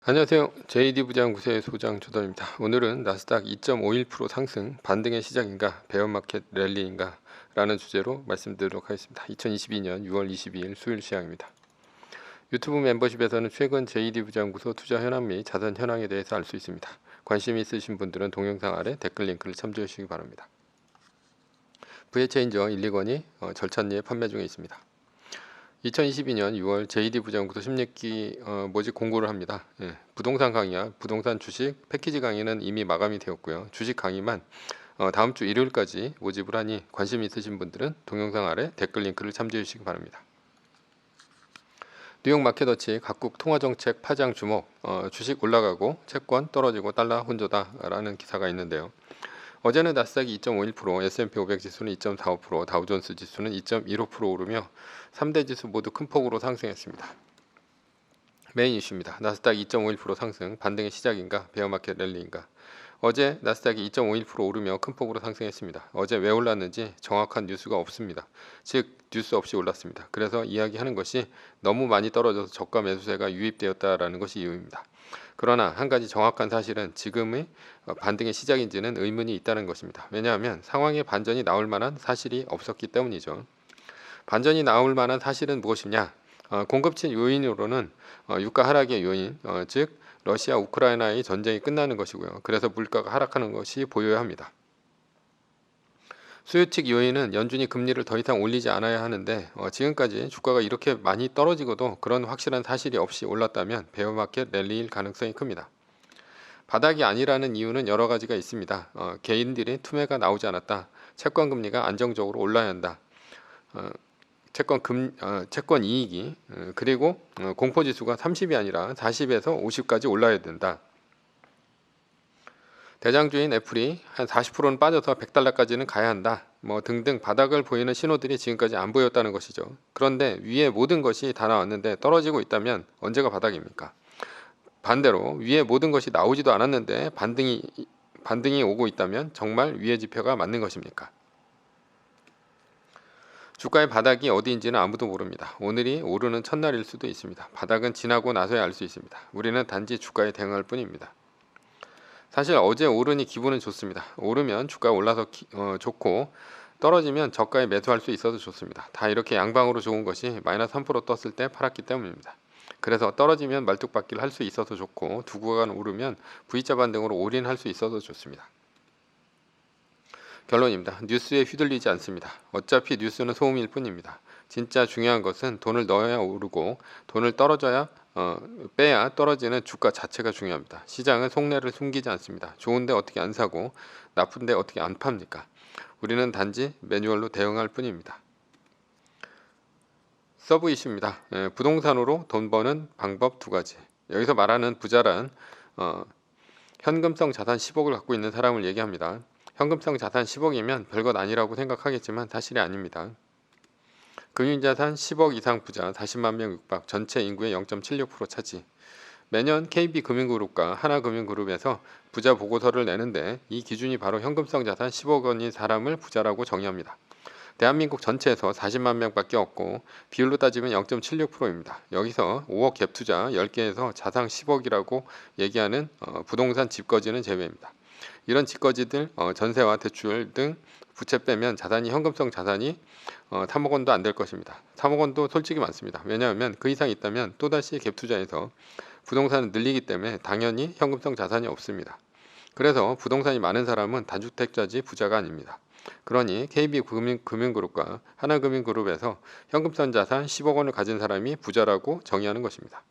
안녕하세요. JD 부장구세의 소장 조던입니다. 오늘은 나스닥 2.51% 상승, 반등의 시작인가, 베어마켓 랠리인가 라는 주제로 말씀드리도록 하겠습니다. 2022년 6월 22일 수요일 시장입니다. 유튜브 멤버십에서는 최근 JD 부장구소 투자 현황 및 자산 현황에 대해서 알 수 있습니다. 관심 있으신 분들은 동영상 아래 댓글 링크를 참조해 주시기 바랍니다. VH체인저 1,2건이 절찬리에 판매 중에 있습니다. 2022년 6월 JD 부장구소 심리기 모집 공고를 합니다. 부동산 강의와 부동산 주식 패키지 강의는 이미 마감이 되었고요. 주식 강의만 다음 주 일요일까지 모집을 하니 관심 있으신 분들은 동영상 아래 댓글 링크를 참조해 주시기 바랍니다. 뉴욕 마켓워치 각국 통화정책 파장 주목, 주식 올라가고 채권 떨어지고 달러 혼조다라는 기사가 있는데요. 어제는 나스닥이 2.51%, S&P 500 지수는 2.45%, 다우존스 지수는 2.15% 오르며 3대 지수 모두 큰 폭으로 상승했습니다. 메인 이슈입니다. 나스닥 2.51% 상승, 반등의 시작인가, 베어마켓 랠리인가. 어제 나스닥이 2.51% 오르며 큰 폭으로 상승했습니다. 어제 왜 올랐는지 정확한 뉴스가 없습니다. 즉 뉴스 없이 올랐습니다. 그래서 이야기하는 것이 너무 많이 떨어져서 저가 매수세가 유입되었다라는 것이 이유입니다. 그러나 한 가지 정확한 사실은 지금의 반등의 시작인지는 의문이 있다는 것입니다. 왜냐하면 상황의 반전이 나올 만한 사실이 없었기 때문이죠. 반전이 나올 만한 사실은 무엇이냐? 공급치 요인으로는 유가 하락의 요인, 즉 러시아 우크라이나의 전쟁이 끝나는 것이고요. 그래서 물가가 하락하는 것이 보여야 합니다. 수요 측 요인은 연준이 금리를 더 이상 올리지 않아야 하는데 지금까지 주가가 이렇게 많이 떨어지고도 그런 확실한 사실이 없이 올랐다면 베어마켓 랠리일 가능성이 큽니다. 바닥이 아니라는 이유는 여러 가지가 있습니다. 개인들의 투매가 나오지 않았다. 채권 금리가 안정적으로 올라야 한다. 채권 이익이 그리고 공포지수가 30이 아니라 40에서 50까지 올라야 된다. 대장주인 애플이 한 40%는 빠져서 $100까지는 가야 한다. 등등 바닥을 보이는 신호들이 지금까지 안 보였다는 것이죠. 그런데 위에 모든 것이 다 나왔는데 떨어지고 있다면 언제가 바닥입니까? 반대로 위에 모든 것이 나오지도 않았는데 반등이 오고 있다면 정말 위의 지표가 맞는 것입니까? 주가의 바닥이 어디인지는 아무도 모릅니다. 오늘이 오르는 첫날일 수도 있습니다. 바닥은 지나고 나서야 알 수 있습니다. 우리는 단지 주가에 대응할 뿐입니다. 사실 어제 오르니 기분은 좋습니다. 오르면 주가 올라서 좋고 떨어지면 저가에 매수할 수 있어서 좋습니다. 다 이렇게 양방으로 좋은 것이 마이너스 3% 떴을 때 팔았기 때문입니다. 그래서 떨어지면 말뚝박기를 할 수 있어서 좋고 두 구간 오르면 V자 반등으로 올인할 수 있어서 좋습니다. 결론입니다. 뉴스에 휘둘리지 않습니다. 어차피 뉴스는 소음일 뿐입니다. 진짜 중요한 것은 돈을 넣어야 오르고 돈을 빼야 떨어지는 주가 자체가 중요합니다. 시장은 속내를 숨기지 않습니다. 좋은데 어떻게 안 사고 나쁜데 어떻게 안 팝니까? 우리는 단지 매뉴얼로 대응할 뿐입니다. 서브 이슈입니다. 부동산으로 돈 버는 방법 두 가지. 여기서 말하는 부자란 현금성 자산 10억을 갖고 있는 사람을 얘기합니다. 현금성 자산 10억이면 별것 아니라고 생각하겠지만 사실이 아닙니다. 금융자산 10억 이상 부자 40만 명 육박, 전체 인구의 0.76% 차지. 매년 KB금융그룹과 하나금융그룹에서 부자 보고서를 내는데 이 기준이 바로 현금성 자산 10억 원인 사람을 부자라고 정의합니다. 대한민국 전체에서 40만 명밖에 없고 비율로 따지면 0.76%입니다. 여기서 5억 갭 투자 10개에서 자산 10억이라고 얘기하는 부동산 집거지는 제외입니다. 이런 집거지들 전세와 대출 등 부채 빼면 자산이 현금성 자산이 3억 원도 안 될 것입니다. 3억 원도 솔직히 많습니다. 왜냐하면 그 이상 있다면 또다시 갭 투자해서 부동산을 늘리기 때문에 당연히 현금성 자산이 없습니다. 그래서 부동산이 많은 사람은 다주택자지 부자가 아닙니다. 그러니 KB금융그룹과 하나금융그룹에서 현금성 자산 10억 원을 가진 사람이 부자라고 정의하는 것입니다.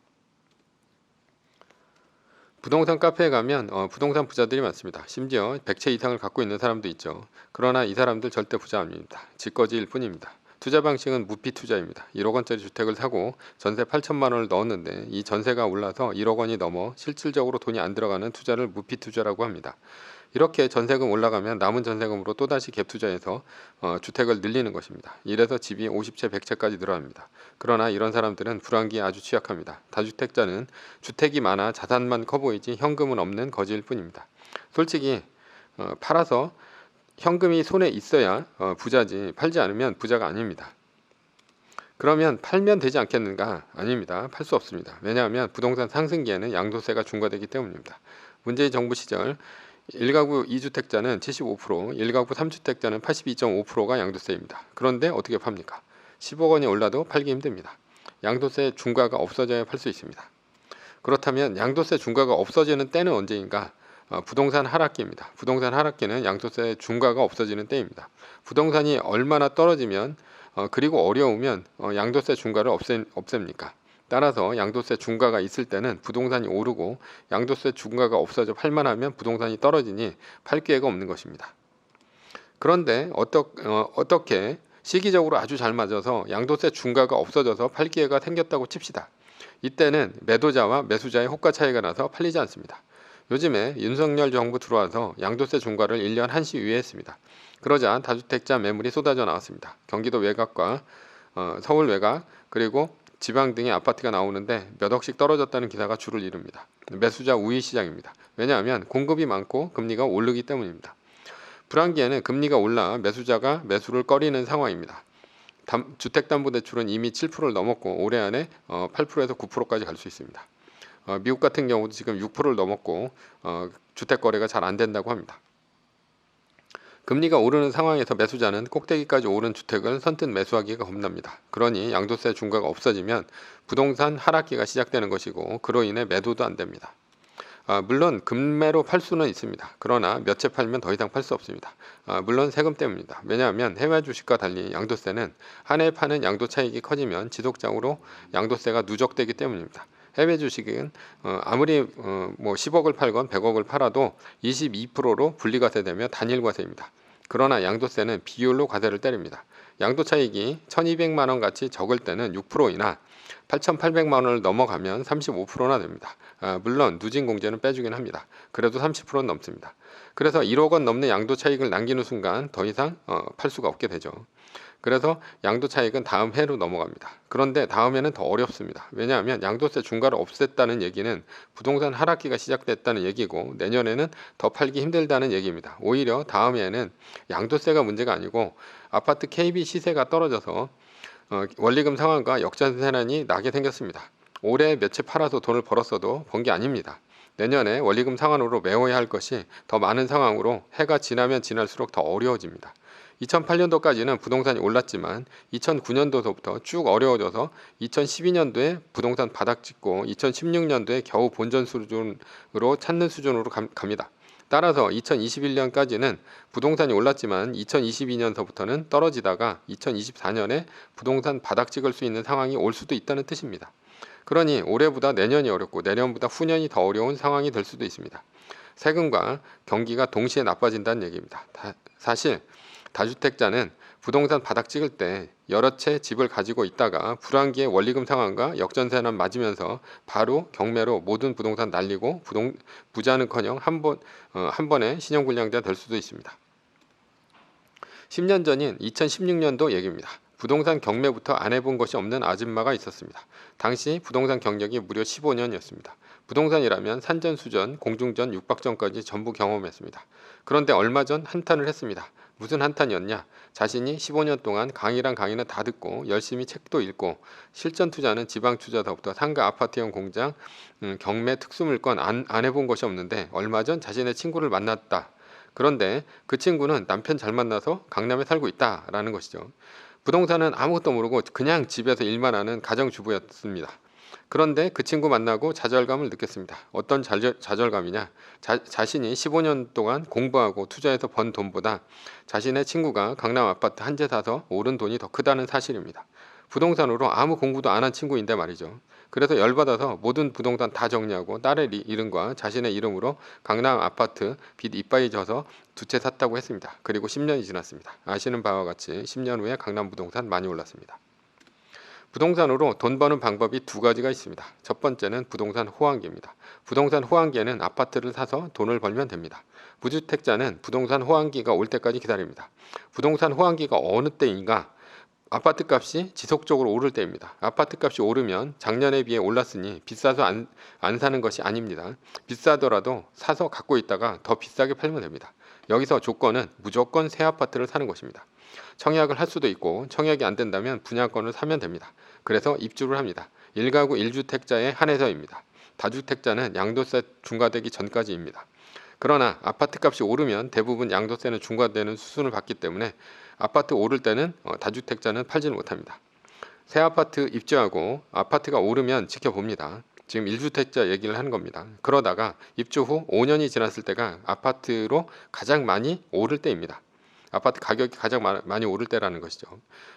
부동산 카페에 가면 부동산 부자들이 많습니다. 심지어 100채 이상을 갖고 있는 사람도 있죠. 그러나 이 사람들 절대 부자 아닙니다. 집거지일 뿐입니다. 투자 방식은 무피 투자입니다. 1억 원짜리 주택을 사고 전세 8천만 원을 넣었는데 이 전세가 올라서 1억 원이 넘어 실질적으로 돈이 안 들어가는 투자를 무피 투자라고 합니다. 이렇게 전세금 올라가면 남은 전세금으로 또다시 갭 투자해서 주택을 늘리는 것입니다. 이래서 집이 50채 100채까지 늘어납니다. 그러나 이런 사람들은 불황기에 아주 취약합니다. 다주택자는 주택이 많아 자산만 커 보이지 현금은 없는 거지일 뿐입니다. 솔직히 팔아서 현금이 손에 있어야 부자지 팔지 않으면 부자가 아닙니다. 그러면 팔면 되지 않겠는가? 아닙니다. 팔 수 없습니다. 왜냐하면 부동산 상승기에는 양도세가 중과되기 때문입니다. 문재인 정부 시절 1가구 2주택자는 75%, 1가구 3주택자는 82.5%가 양도세입니다. 그런데 어떻게 팝니까? 10억 원이 올라도 팔기 힘듭니다. 양도세 중과가 없어져야 팔 수 있습니다. 그렇다면 양도세 중과가 없어지는 때는 언제인가? 부동산 하락기입니다. 부동산 하락기는 양도세 중과가 없어지는 때입니다. 부동산이 얼마나 떨어지면 그리고 어려우면 양도세 중과를 없앱니까? 따라서 양도세 중과가 있을 때는 부동산이 오르고 양도세 중과가 없어져 팔만하면 부동산이 떨어지니 팔 기회가 없는 것입니다. 그런데 어떻게 시기적으로 아주 잘 맞아서 양도세 중과가 없어져서 팔 기회가 생겼다고 칩시다. 이때는 매도자와 매수자의 호가 차이가 나서 팔리지 않습니다. 요즘에 윤석열 정부 들어와서 양도세 중과를 1년 한시 유예했습니다. 그러자 다주택자 매물이 쏟아져 나왔습니다. 경기도 외곽과 서울 외곽 그리고 지방 등의 아파트가 나오는데 몇 억씩 떨어졌다는 기사가 줄을 이룹니다. 매수자 우위 시장입니다. 왜냐하면 공급이 많고 금리가 오르기 때문입니다. 불황기에는 금리가 올라 매수자가 매수를 꺼리는 상황입니다. 주택담보대출은 이미 7%를 넘었고 올해 안에 8%에서 9%까지 갈 수 있습니다. 미국 같은 경우도 지금 6%를 넘었고 주택 거래가 잘 안 된다고 합니다. 금리가 오르는 상황에서 매수자는 꼭대기까지 오른 주택을 선뜻 매수하기가 겁납니다. 그러니 양도세 중과가 없어지면 부동산 하락기가 시작되는 것이고 그로 인해 매도도 안 됩니다. 물론 금매로 팔 수는 있습니다. 그러나 몇 채 팔면 더 이상 팔 수 없습니다. 물론 세금 때문입니다. 왜냐하면 해외 주식과 달리 양도세는 한 해 파는 양도 차익이 커지면 지속적으로 양도세가 누적되기 때문입니다. 해외 주식은 아무리 10억을 팔건 100억을 팔아도 22%로 분리과세되며 단일과세입니다. 그러나 양도세는 비율로 과세를 때립니다. 양도 차익이 1200만 원 같이 적을 때는 6%이나 8800만 원을 넘어가면 35%나 됩니다. 물론 누진 공제는 빼주긴 합니다. 그래도 30%는 넘습니다. 그래서 1억 원 넘는 양도 차익을 남기는 순간 더 이상 팔 수가 없게 되죠. 그래서 양도 차익은 다음 해로 넘어갑니다. 그런데 다음 해는 더 어렵습니다. 왜냐하면 양도세 중과를 없앴다는 얘기는 부동산 하락기가 시작됐다는 얘기고 내년에는 더 팔기 힘들다는 얘기입니다. 오히려 다음 해에는 양도세가 문제가 아니고 아파트 KB 시세가 떨어져서 원리금 상환과 역전세난이 나게 생겼습니다. 올해 몇 채 팔아서 돈을 벌었어도 번 게 아닙니다. 내년에 원리금 상환으로 메워야 할 것이 더 많은 상황으로 해가 지나면 지날수록 더 어려워집니다. 2008년도까지는 부동산이 올랐지만 2009년도부터 쭉 어려워져서 2012년도에 부동산 바닥 찍고 2016년도에 겨우 본전 수준으로 찾는 수준으로 갑니다. 따라서 2021년까지는 부동산이 올랐지만 2022년서부터는 떨어지다가 2024년에 부동산 바닥 찍을 수 있는 상황이 올 수도 있다는 뜻입니다. 그러니 올해보다 내년이 어렵고 내년보다 후년이 더 어려운 상황이 될 수도 있습니다. 세금과 경기가 동시에 나빠진다는 얘기입니다. 사실 다주택자는 부동산 바닥 찍을 때 여러 채 집을 가지고 있다가 불황기에 원리금 상환과 역전세난 맞으면서 바로 경매로 모든 부동산 날리고 부자는커녕 한 번에 신용불량자 될 수도 있습니다. 10년 전인 2016년도 얘기입니다. 부동산 경매부터 안 해본 것이 없는 아줌마가 있었습니다. 당시 부동산 경력이 무려 15년이었습니다. 부동산이라면 산전수전, 공중전, 육박전까지 전부 경험했습니다. 그런데 얼마 전 한탄을 했습니다. 무슨 한탄이었냐? 자신이 15년 동안 강의란 강의는 다 듣고 열심히 책도 읽고 실전 투자는 지방 투자서부터 상가 아파트형 공장, 경매 특수물건 안 해본 것이 없는데 얼마 전 자신의 친구를 만났다. 그런데 그 친구는 남편 잘 만나서 강남에 살고 있다라는 것이죠. 부동산은 아무것도 모르고 그냥 집에서 일만 하는 가정주부였습니다. 그런데 그 친구 만나고 좌절감을 느꼈습니다. 어떤 좌절감이냐? 자신이 15년 동안 공부하고 투자해서 번 돈보다 자신의 친구가 강남 아파트 한 채 사서 오른 돈이 더 크다는 사실입니다. 부동산으로 아무 공부도 안 한 친구인데 말이죠. 그래서 열받아서 모든 부동산 다 정리하고 딸의 이름과 자신의 이름으로 강남 아파트 빚 이빠이 져서 2채 샀다고 했습니다. 그리고 10년이 지났습니다. 아시는 바와 같이 10년 후에 강남 부동산 많이 올랐습니다. 부동산으로 돈 버는 방법이 두 가지가 있습니다. 첫 번째는 부동산 호황기입니다. 부동산 호황기에는 아파트를 사서 돈을 벌면 됩니다. 무주택자는 부동산 호황기가 올 때까지 기다립니다. 부동산 호황기가 어느 때인가? 아파트 값이 지속적으로 오를 때입니다. 아파트 값이 오르면 작년에 비해 올랐으니 비싸서 안 사는 것이 아닙니다. 비싸더라도 사서 갖고 있다가 더 비싸게 팔면 됩니다. 여기서 조건은 무조건 새 아파트를 사는 것입니다. 청약을 할 수도 있고 청약이 안 된다면 분양권을 사면 됩니다. 그래서 입주를 합니다. 1가구 1주택자에 한해서입니다. 다주택자는 양도세 중과되기 전까지입니다. 그러나 아파트 값이 오르면 대부분 양도세는 중과되는 수순을 받기 때문에 아파트 오를 때는 다주택자는 팔지를 못합니다. 새 아파트 입주하고 아파트가 오르면 지켜봅니다. 지금 1주택자 얘기를 하는 겁니다. 그러다가 입주 후 5년이 지났을 때가 아파트로 가장 많이 오를 때입니다. 아파트 가격이 가장 많이 오를 때라는 것이죠.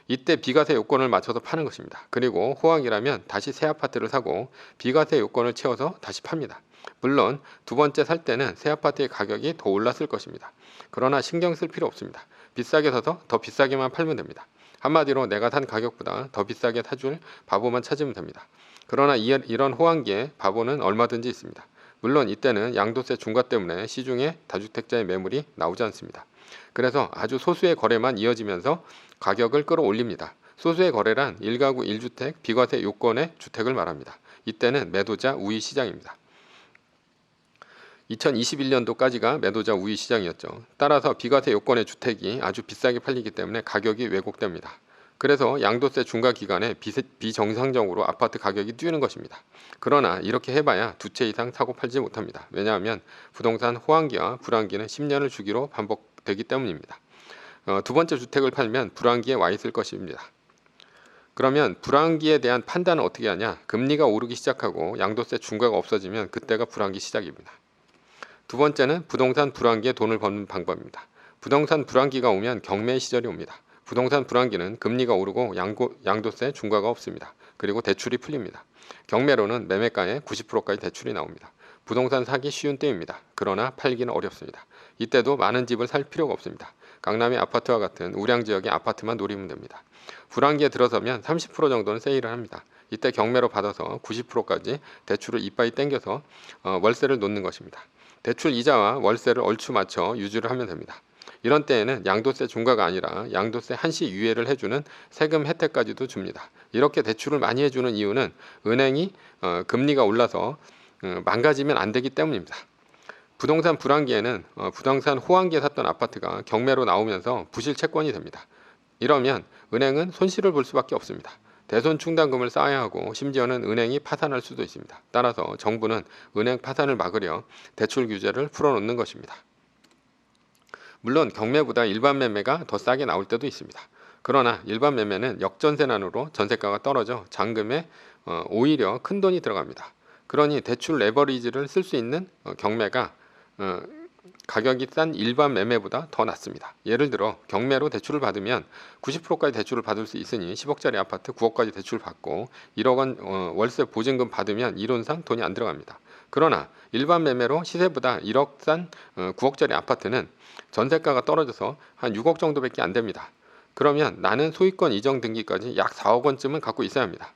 이때 비과세 요건을 맞춰서 파는 것입니다. 그리고 호황이라면 다시 새 아파트를 사고 비과세 요건을 채워서 다시 팝니다. 물론 두 번째 살 때는 새 아파트의 가격이 더 올랐을 것입니다. 그러나 신경 쓸 필요 없습니다. 비싸게 사서 더 비싸게만 팔면 됩니다. 한마디로 내가 산 가격보다 더 비싸게 사줄 바보만 찾으면 됩니다. 그러나 이런 호황기에 바보는 얼마든지 있습니다. 물론 이때는 양도세 중과 때문에 시중에 다주택자의 매물이 나오지 않습니다. 그래서 아주 소수의 거래만 이어지면서 가격을 끌어올립니다. 소수의 거래란 1가구 1주택 비과세 요건의 주택을 말합니다. 이때는 매도자 우위 시장입니다. 2021년도까지가 매도자 우위 시장이었죠. 따라서 비과세 요건의 주택이 아주 비싸게 팔리기 때문에 가격이 왜곡됩니다. 그래서 양도세 중과 기간에 비정상적으로 아파트 가격이 뛰는 것입니다. 그러나 이렇게 해봐야 두 채 이상 사고 팔지 못합니다. 왜냐하면 부동산 호황기와 불황기는 10년을 주기로 반복되기 때문입니다. 두 번째 주택을 팔면 불황기에 와 있을 것입니다. 그러면 불황기에 대한 판단은 어떻게 하냐? 금리가 오르기 시작하고 양도세 중과가 없어지면 그때가 불황기 시작입니다. 두 번째는 부동산 불황기에 돈을 버는 방법입니다. 부동산 불황기가 오면 경매 시절이 옵니다. 부동산 불황기는 금리가 오르고 양도세 중과가 없습니다. 그리고 대출이 풀립니다. 경매로는 매매가의 90%까지 대출이 나옵니다. 부동산 사기 쉬운 때입니다. 그러나 팔기는 어렵습니다. 이때도 많은 집을 살 필요가 없습니다. 강남의 아파트와 같은 우량 지역의 아파트만 노리면 됩니다. 불황기에 들어서면 30% 정도는 세일을 합니다. 이때 경매로 받아서 90%까지 대출을 이빠이 땡겨서 월세를 놓는 것입니다. 대출 이자와 월세를 얼추 맞춰 유지를 하면 됩니다. 이런 때에는 양도세 중과가 아니라 양도세 한시 유예를 해주는 세금 혜택까지도 줍니다. 이렇게 대출을 많이 해주는 이유는 은행이 금리가 올라서 망가지면 안 되기 때문입니다. 부동산 불황기에는 부동산 호황기에 샀던 아파트가 경매로 나오면서 부실 채권이 됩니다. 이러면 은행은 손실을 볼 수밖에 없습니다. 대손 충당금을 쌓아야 하고 심지어는 은행이 파산할 수도 있습니다. 따라서 정부는 은행 파산을 막으려 대출 규제를 풀어놓는 것입니다. 물론 경매보다 일반 매매가 더 싸게 나올 때도 있습니다. 그러나 일반 매매는 역전세난으로 전세가가 떨어져 잔금에 오히려 큰 돈이 들어갑니다. 그러니 대출 레버리지를 쓸 수 있는 경매가 가격이 싼 일반 매매보다 더 낫습니다. 예를 들어 경매로 대출을 받으면 90%까지 대출을 받을 수 있으니 10억짜리 아파트 9억까지 대출 받고 1억 원 월세 보증금 받으면 이론상 돈이 안 들어갑니다. 그러나 일반 매매로 시세보다 1억 싼 9억짜리 아파트는 전세가가 떨어져서 한 6억 정도밖에 안 됩니다. 그러면 나는 소유권 이전 등기까지 약 4억 원쯤은 갖고 있어야 합니다.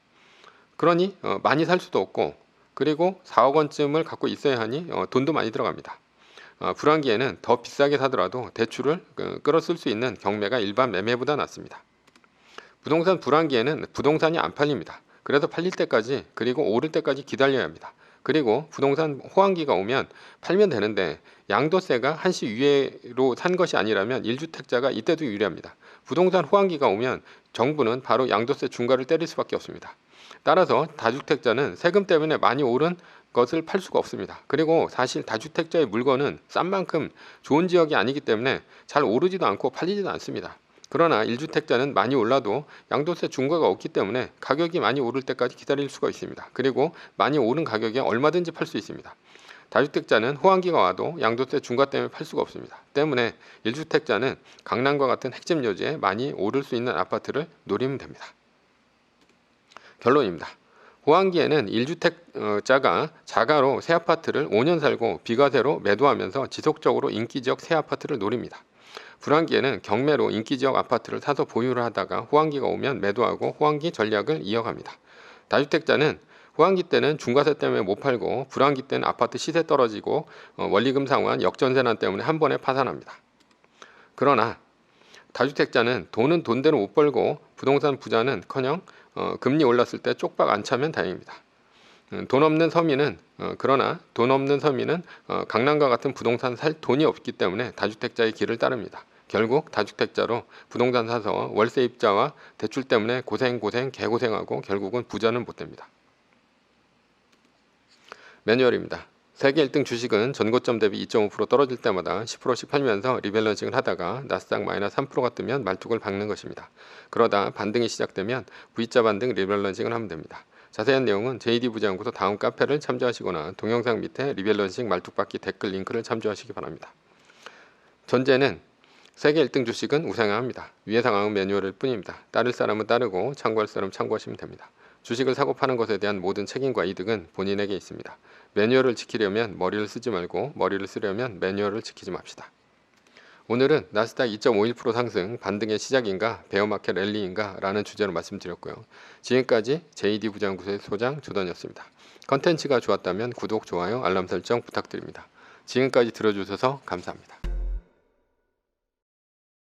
그러니 많이 살 수도 없고 그리고 4억 원쯤을 갖고 있어야 하니 돈도 많이 들어갑니다. 불황기에는 더 비싸게 사더라도 대출을 끌어쓸 수 있는 경매가 일반 매매보다 낫습니다. 부동산 불황기에는 부동산이 안 팔립니다. 그래서 팔릴 때까지 그리고 오를 때까지 기다려야 합니다. 그리고 부동산 호황기가 오면 팔면 되는데 양도세가 한시 유예로 산 것이 아니라면 1주택자가 이때도 유리합니다. 부동산 호황기가 오면 정부는 바로 양도세 중과를 때릴 수밖에 없습니다. 따라서 다주택자는 세금 때문에 많이 오른 것을 팔 수가 없습니다. 그리고 사실 다주택자의 물건은 싼 만큼 좋은 지역이 아니기 때문에 잘 오르지도 않고 팔리지도 않습니다. 그러나 1주택자는 많이 올라도 양도세 중과가 없기 때문에 가격이 많이 오를 때까지 기다릴 수가 있습니다. 그리고 많이 오른 가격에 얼마든지 팔 수 있습니다. 다주택자는 호황기가 와도 양도세 중과 때문에 팔 수가 없습니다. 때문에 1주택자는 강남과 같은 핵심 요지에 많이 오를 수 있는 아파트를 노리면 됩니다. 결론입니다. 호황기에는 1주택자가 자가로 새 아파트를 5년 살고 비과세로 매도하면서 지속적으로 인기지역 새 아파트를 노립니다. 불황기에는 경매로 인기지역 아파트를 사서 보유를 하다가 호황기가 오면 매도하고 호황기 전략을 이어갑니다. 다주택자는 호황기 때는 중과세 때문에 못 팔고 불황기 때는 아파트 시세 떨어지고 원리금 상환 역전세난 때문에 한 번에 파산합니다. 그러나 다주택자는 돈은 돈대로 못 벌고 부동산 부자는커녕 금리 올랐을 때 쪽박 안 차면 다행입니다. 돈 없는 서민은 그러나 돈 없는 서민은 강남과 같은 부동산 살 돈이 없기 때문에 다주택자의 길을 따릅니다. 결국 다주택자로 부동산 사서 월세입자와 대출 때문에 개고생하고 결국은 부자는 못 됩니다. 매뉴얼입니다. 세계 1등 주식은 전고점 대비 2.5% 떨어질 때마다 10%씩 팔면서 리밸런싱을 하다가 나스닥 마이너스 3%가 뜨면 말뚝을 박는 것입니다. 그러다 반등이 시작되면 V자 반등 리밸런싱을 하면 됩니다. 자세한 내용은 JD부자연구소 다음 카페를 참조하시거나 동영상 밑에 리밸런싱 말뚝박기 댓글 링크를 참조하시기 바랍니다. 전제는 세계 1등 주식은 우상향합니다. 위의 상황은 매뉴얼일 뿐입니다. 따를 사람은 따르고 참고할 사람은 참고하시면 됩니다. 주식을 사고 파는 것에 대한 모든 책임과 이득은 본인에게 있습니다. 매뉴얼을 지키려면 머리를 쓰지 말고 머리를 쓰려면 매뉴얼을 지키지 맙시다. 오늘은 나스닥 2.51% 상승 반등의 시작인가 베어마켓 랠리인가 라는 주제로 말씀드렸고요. 지금까지 JD부자연구소의 소장 조던이었습니다. 컨텐츠가 좋았다면 구독, 좋아요, 알람 설정 부탁드립니다. 지금까지 들어주셔서 감사합니다.